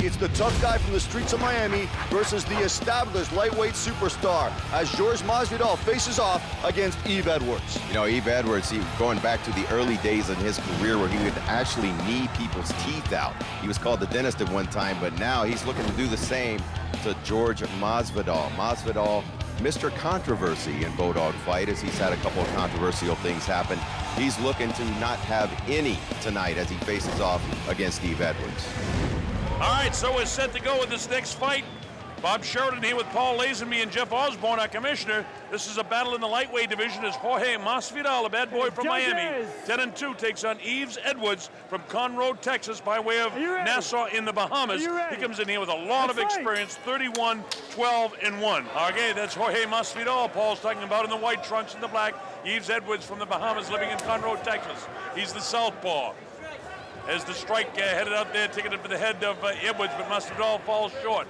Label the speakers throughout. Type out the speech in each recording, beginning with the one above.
Speaker 1: It's the tough guy from the streets of Miami versus the established lightweight superstar as Jorge Masvidal faces off against Yves Edwards.
Speaker 2: You know, Yves Edwards, going back to the early days in his career where he would actually knee people's teeth out. He was called the dentist at one time, but now he's looking to do the same to Jorge Masvidal. Masvidal, Mr. Controversy in BodogFIGHT, as he's had a couple of controversial things happen. He's looking to not have any tonight as he faces off against Yves Edwards.
Speaker 3: All right, so we're set to go with this next fight. Bob Sheridan here with Paul Lazenby and Jeff Osborne, our commissioner. This is a battle in the lightweight division as Jorge Masvidal, a bad boy from Miami, 10-2, takes on Yves Edwards from Conroe, Texas, by way of Nassau in the Bahamas. He comes in here with a lot of experience, 31-12-1. Okay, that's Jorge Masvidal. Paul's talking about in the white trunks and the black. Yves Edwards from the Bahamas, living in Conroe, Texas. He's the southpaw. As the strike headed out there, ticketed for the head of Edwards, but Masvidal falls short.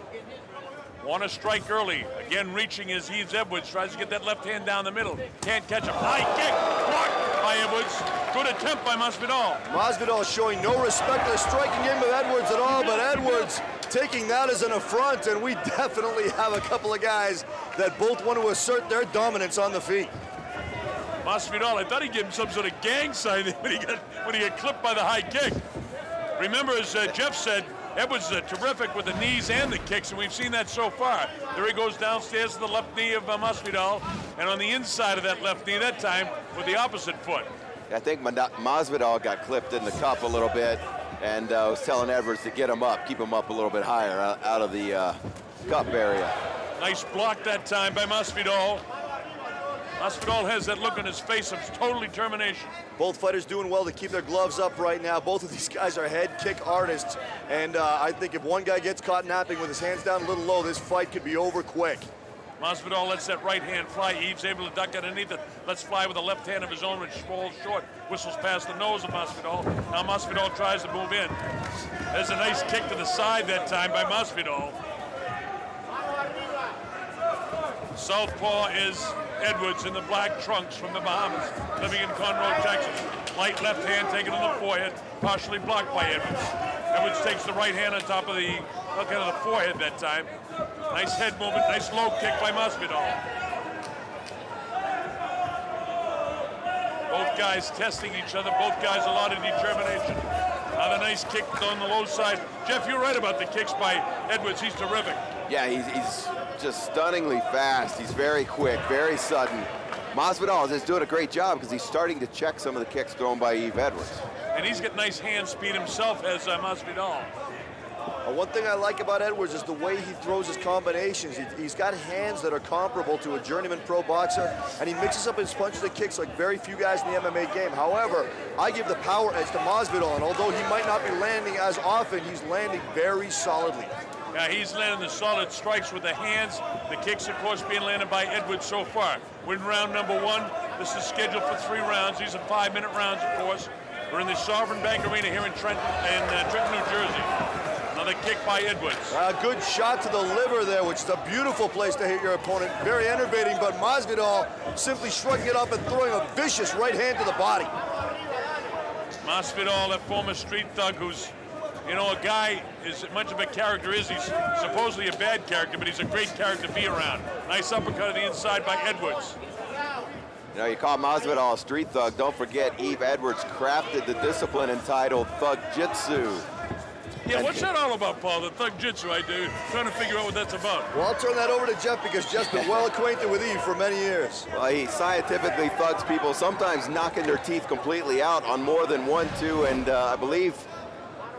Speaker 3: Want to strike early. Again, reaching as Yves Edwards tries to get that left hand down the middle. Can't catch him. High kick, blocked by Edwards. Good attempt by Masvidal.
Speaker 1: Masvidal showing no respect to the striking game of Edwards at all, but Edwards taking that as an affront, and we definitely have a couple of guys that both want to assert their dominance on the feet.
Speaker 3: Masvidal, I thought he gave him some sort of gang sign when he got clipped by the high kick. Remember, as Jeff said, Edwards terrific with the knees and the kicks, and we've seen that so far. There he goes downstairs to the left knee of Masvidal, and on the inside of that left knee that time with the opposite foot.
Speaker 2: I think Masvidal got clipped in the cup a little bit, and was telling Edwards to get him up, keep him up a little bit higher out of the cup area.
Speaker 3: Nice block that time by Masvidal. Masvidal has that look on his face of total determination.
Speaker 1: Both fighters doing well to keep their gloves up right now. Both of these guys are head kick artists, and I think if one guy gets caught napping with his hands down a little low, this fight could be over quick.
Speaker 3: Masvidal lets that right hand fly. Yves able to duck underneath it. Lets fly with the left hand of his own, which falls short. Whistles past the nose of Masvidal. Now Masvidal tries to move in. There's a nice kick to the side that time by Masvidal. Southpaw is Edwards in the black trunks from the Bahamas, living in Conroe, Texas. Light left hand taken on the forehead, partially blocked by Edwards. Edwards takes the right hand on top of the forehead that time. Nice head movement, nice low kick by Masvidal. Both guys testing each other, both guys a lot of determination. Now the nice kick on the low side. Jeff, you're right about the kicks by Edwards, he's terrific.
Speaker 2: Yeah, he's just stunningly fast. He's very quick, very sudden. Masvidal is doing a great job because he's starting to check some of the kicks thrown by Yves Edwards.
Speaker 3: And he's got nice hand speed himself as Masvidal.
Speaker 1: One thing I like about Edwards is the way he throws his combinations. He's got hands that are comparable to a journeyman pro boxer, and he mixes up his punches and kicks like very few guys in the MMA game. However, I give the power edge to Masvidal, and although he might not be landing as often, he's landing very solidly.
Speaker 3: Yeah, he's landing the solid strikes with the hands. The kicks, of course, being landed by Edwards so far. We're in round number 1. This is scheduled for 3 rounds. These are 5-minute rounds, of course. We're in the Sovereign Bank Arena here in Trenton, New Jersey. Another kick by Edwards.
Speaker 1: A good shot to the liver there, which is a beautiful place to hit your opponent. Very enervating, but Masvidal simply shrugging it up and throwing a vicious right hand to the body.
Speaker 3: Masvidal, that former street thug who's, you know, a guy as much of a character is. He's supposedly a bad character, but he's a great character to be around. Nice uppercut to the inside by Edwards.
Speaker 2: You know, you call Masvidal a street thug. Don't forget, Yves Edwards crafted the discipline entitled Thug Jitsu.
Speaker 3: Yeah, what's that all about, Paul? The Thug Jitsu, I do. Trying to figure out what that's about.
Speaker 1: Well, I'll turn that over to Jeff because Jeff's been well acquainted with Yves for many years.
Speaker 2: Well, he scientifically thugs people, sometimes knocking their teeth completely out on more than 1, 2, and I believe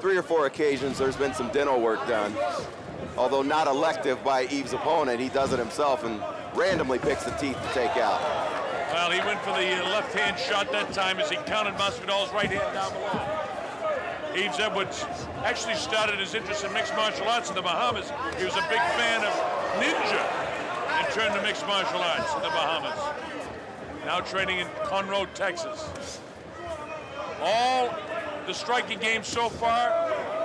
Speaker 2: 3 or 4 occasions there's been some dental work done. Although not elective by Yves' opponent, he does it himself and randomly picks the teeth to take out.
Speaker 3: Well, he went for the left-hand shot that time as he counted Masvidal's right hand down below. Yves Edwards actually started his interest in mixed martial arts in the Bahamas. He was a big fan of ninja and turned to mixed martial arts in the Bahamas. Now training in Conroe, Texas. All the striking game so far,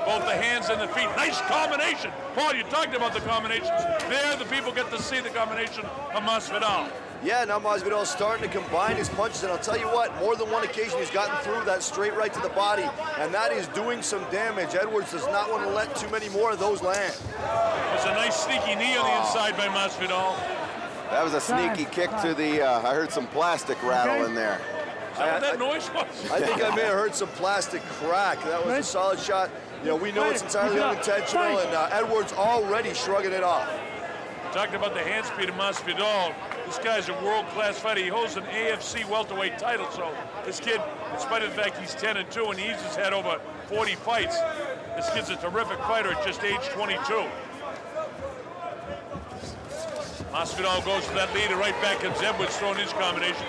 Speaker 3: both the hands and the feet. Nice combination. Paul, you talked about the combinations. There, the people get to see the combination of Masvidal.
Speaker 1: Yeah, now Masvidal's starting to combine his punches, and I'll tell you what, more than one occasion he's gotten through that straight right to the body, and that is doing some damage. Edwards does not want to let too many more of those land.
Speaker 3: There's a nice sneaky knee on the inside by Masvidal.
Speaker 2: That was a sneaky kick to the, I heard some plastic rattle in there.
Speaker 3: Is that what that noise was?
Speaker 1: I think I may have heard some plastic crack. That was a solid shot. You know, we know it's entirely unintentional, and Edwards already shrugging it off.
Speaker 3: Talking about the hand speed of Masvidal. This guy's a world-class fighter. He holds an AFC welterweight title, so this kid, in spite of the fact he's 10-2 and he's just had over 40 fights, this kid's a terrific fighter at just age 22. Masvidal goes for that lead, and right back comes Edwards throwing his combinations.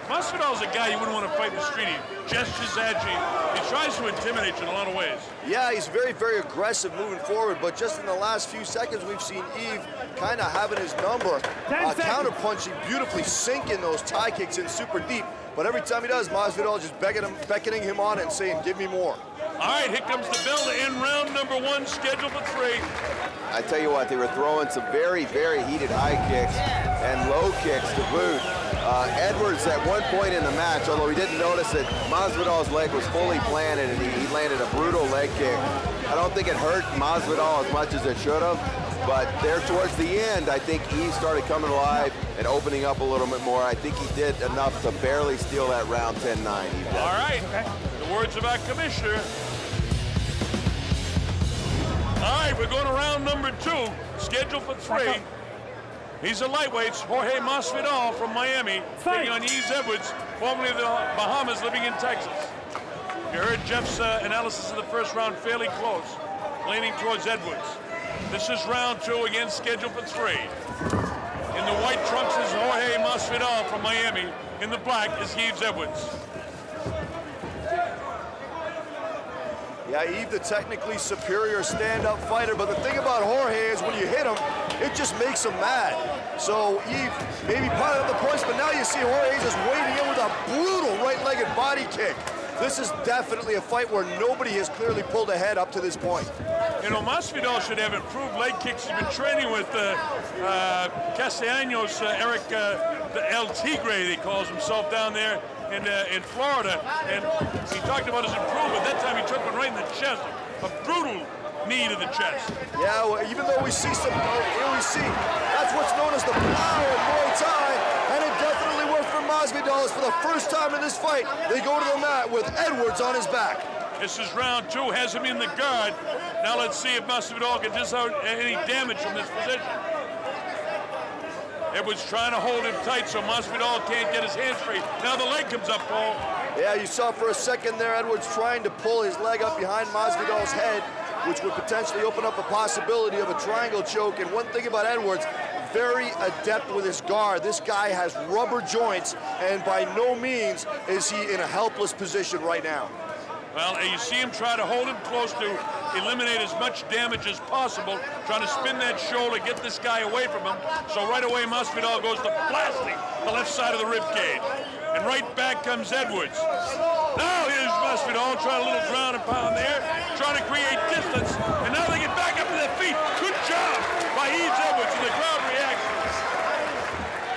Speaker 3: Masvidal's a guy you wouldn't want to fight in the street. He gestures at you. He tries to intimidate you in a lot of ways.
Speaker 1: Yeah, he's very, very aggressive moving forward, but just in the last few seconds, we've seen Yves kind of having his number, counter-punching, beautifully sinking those tie kicks in super deep. But every time he does, Masvidal just beckoning him on and saying, give me more.
Speaker 3: All right, here comes the bell to end round number 1, scheduled for 3.
Speaker 2: I tell you what, they were throwing some very, very heated high kicks and low kicks to boot. Edwards, at one point in the match, although he didn't notice it, Masvidal's leg was fully planted and he landed a brutal leg kick. I don't think it hurt Masvidal as much as it should have, but there towards the end, I think Yves started coming alive and opening up a little bit more. I think he did enough to barely steal that round 10-9.
Speaker 3: All right, the words of our commissioner. All right, we're going to round number 2, scheduled for 3. He's a lightweight, Jorge Masvidal from Miami, taking on Yves Edwards, formerly of the Bahamas, living in Texas. You heard Jeff's analysis of the first round, fairly close, leaning towards Edwards. This is round 2, again scheduled for 3. In the white trunks is Jorge Masvidal from Miami. In the black is Yves Edwards.
Speaker 1: Yeah, Yves, the technically superior stand-up fighter, but the thing about Jorge is when you hit him, it just makes him mad. So Yves maybe piling up the points, but now you see Jorge just wading in with a brutal right-legged body kick. This is definitely a fight where nobody has clearly pulled ahead up to this point.
Speaker 3: You know, Masvidal should have improved leg kicks. He's been training with Castellanos, Eric, the El Tigre, he calls himself down there in Florida. And he talked about his improvement. That time he took one right in the chest, a brutal knee to the chest.
Speaker 1: Yeah, well, even though we see some, that's what's known as the power of Muay Thai, and it definitely worked for Masvidal. For the first time in this fight, they go to the mat with Edwards on his back.
Speaker 3: This is round 2, has him in the guard. Now let's see if Masvidal can dish out any damage from this position. Edwards trying to hold him tight so Masvidal can't get his hand straight. Now the leg comes up, Paul.
Speaker 1: Yeah, you saw for a second there Edwards trying to pull his leg up behind Masvidal's head, which would potentially open up a possibility of a triangle choke. And one thing about Edwards, very adept with his guard. This guy has rubber joints, and by no means is he in a helpless position right now.
Speaker 3: Well, you see him try to hold him close to eliminate as much damage as possible, trying to spin that shoulder, get this guy away from him. So right away, Masvidal goes to blasting the left side of the rib cage. And right back comes Edwards. Now here's Masvidal trying a little ground and pound there, trying to create distance. And now they get back up to their feet. Good job by Yves Edwards, and the crowd reacts.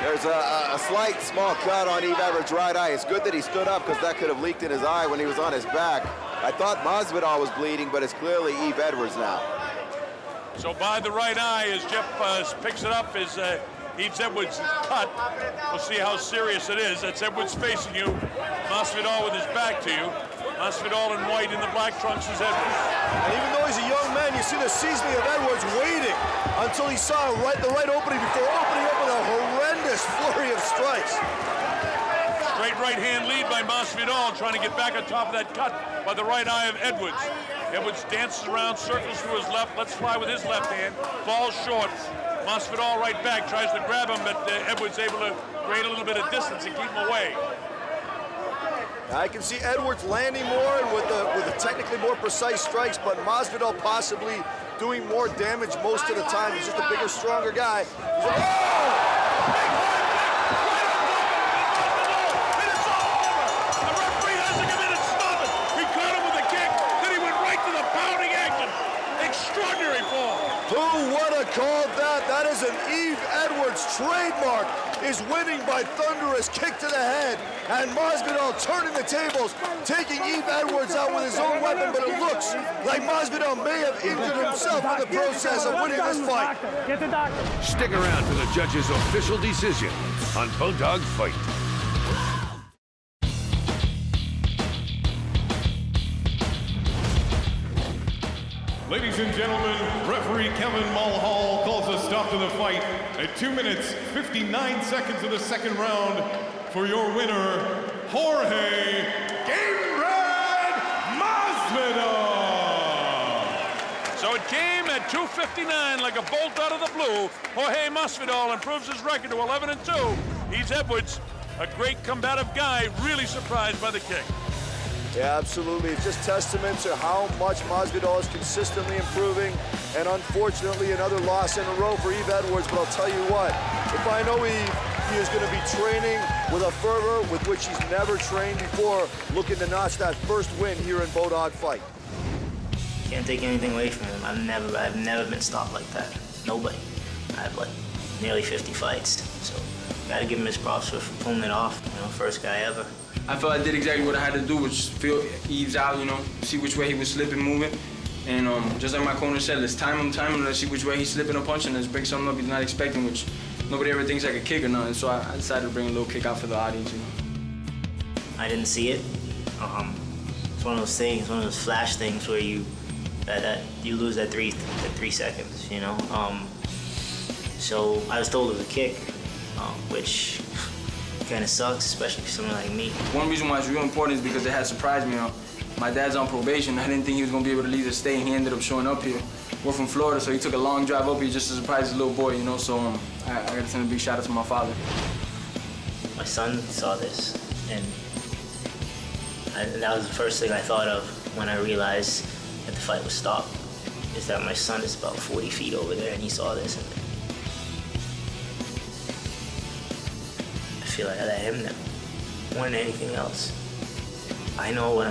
Speaker 2: There's a slight small cut on Yves Edwards' right eye. It's good that he stood up because that could have leaked in his eye when he was on his back. I thought Masvidal was bleeding, but it's clearly Yves Edwards now.
Speaker 3: So by the right eye, as Jeff picks it up, is Yves Edwards' cut. We'll see how serious it is. That's Edwards facing you. Masvidal with his back to you. Masvidal in white in the black trunks is Edwards.
Speaker 1: And even though he's a young man, you see the seasoning of Edwards waiting until he saw the right opening before opening up with a horrendous flurry of strikes.
Speaker 3: Straight right hand lead by Masvidal, trying to get back on top of that cut by the right eye of Edwards. Edwards dances around, circles to his left, lets fly with his left hand, falls short. Masvidal right back, tries to grab him, but Edwards able to create a little bit of distance and keep him away.
Speaker 1: I can see Edwards landing more and with the technically more precise strikes, but Masvidal possibly doing more damage most of the time. He's just a bigger, stronger guy.
Speaker 3: Extraordinary fall.
Speaker 1: Who would have called that? That is an Yves Edwards trademark, is winning by thunderous kick to the head. And Masvidal turning the tables, taking Yves Edwards out with his own weapon, but it looks like Masvidal may have injured himself in the process of winning this fight.
Speaker 4: Get the doctor.
Speaker 5: Stick around for the judge's official decision on BodogFIGHT.
Speaker 6: Ladies and gentlemen, referee Kevin Mulhall calls a stop to the fight at 2 minutes, 59 seconds of the second round for your winner, Jorge Gamebred Masvidal.
Speaker 3: So it came at 2:59 like a bolt out of the blue. Jorge Masvidal improves his record to 11-2. Yves Edwards, a great combative guy, really surprised by the kick.
Speaker 1: Yeah, absolutely. It's just testament to how much Masvidal is consistently improving. And unfortunately, another loss in a row for Yves Edwards. But I'll tell you what, if I know Yves, he is going to be training with a fervor with which he's never trained before, looking to notch that first win here in BodogFIGHT.
Speaker 7: Can't take anything away from him. I've never been stopped like that. Nobody. I have like nearly 50 fights. So gotta give him his props for pulling it off. You know, first guy ever.
Speaker 8: I felt I did exactly what I had to do, which feel Yves out, you know, see which way he was slipping, moving. And just like my corner said, let's time him, let's see which way he's slipping or punching, let's bring something up he's not expecting, which nobody ever thinks like a kick or nothing. So I decided to bring a little kick out for the audience, you know.
Speaker 7: I didn't see it. It's one of those things, one of those flash things where you lose that three seconds, you know. So I was told it was a kick, which kind of sucks, especially for someone like me.
Speaker 8: One reason why it's real important is because it had surprised me. You know, my dad's on probation. I didn't think he was gonna be able to leave the state, and he ended up showing up here. We're from Florida, so he took a long drive up here just to surprise his little boy, you know. So I gotta send a big shout out to my father.
Speaker 7: My son saw this, and that was the first thing I thought of when I realized that the fight was stopped. Is that my son is about 40 feet over there, and he saw this. And I feel like I let him know more than anything else. I know what